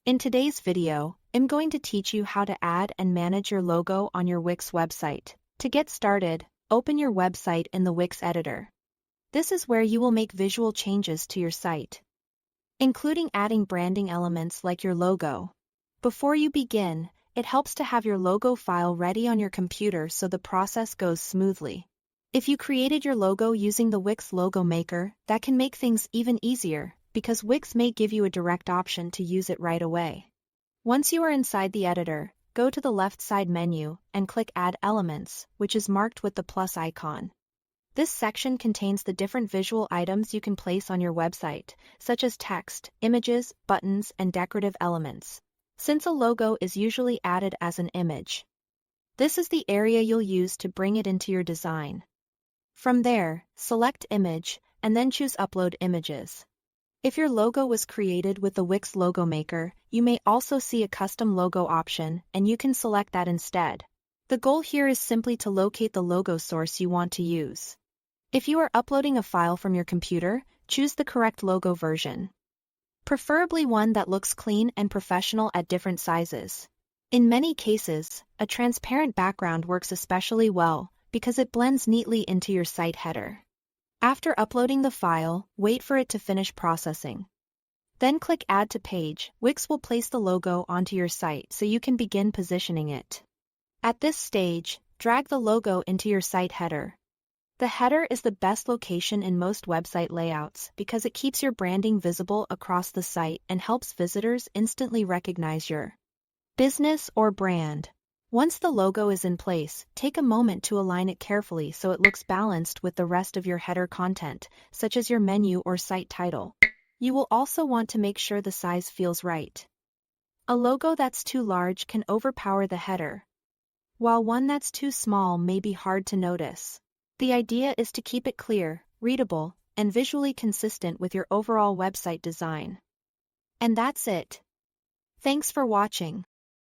In today's video, I'm going to teach you how to add and manage your logo on your Wix website. To get started, open your website in the Wix editor. This is where you will make visual changes to your site, including adding branding elements like your logo. Before you begin, it helps to have your logo file ready on your computer so the process goes smoothly. If you created your logo using the Wix Logo Maker, that can make things even easier, because Wix may give you a direct option to use it right away. Once you are inside the editor, go to the left side menu and click Add Elements, which is marked with the plus icon. This section contains the different visual items you can place on your website, such as text, images, buttons, and decorative elements. Since a logo is usually added as an image, this is the area you'll use to bring it into your design. From there, select Image, and then choose Upload Images. If your logo was created with the Wix Logo Maker, you may also see a custom logo option, and you can select that instead. The goal here is simply to locate the logo source you want to use. If you are uploading a file from your computer, choose the correct logo version, preferably one that looks clean and professional at different sizes. In many cases, a transparent background works especially well, because it blends neatly into your site header. After uploading the file, wait for it to finish processing. Then click Add to Page. Wix will place the logo onto your site so you can begin positioning it. At this stage, drag the logo into your site header. The header is the best location in most website layouts because it keeps your branding visible across the site and helps visitors instantly recognize your business or brand. Once the logo is in place, take a moment to align it carefully so it looks balanced with the rest of your header content, such as your menu or site title. You will also want to make sure the size feels right. A logo that's too large can overpower the header, while one that's too small may be hard to notice. The idea is to keep it clear, readable, and visually consistent with your overall website design. And that's it. Thanks for watching.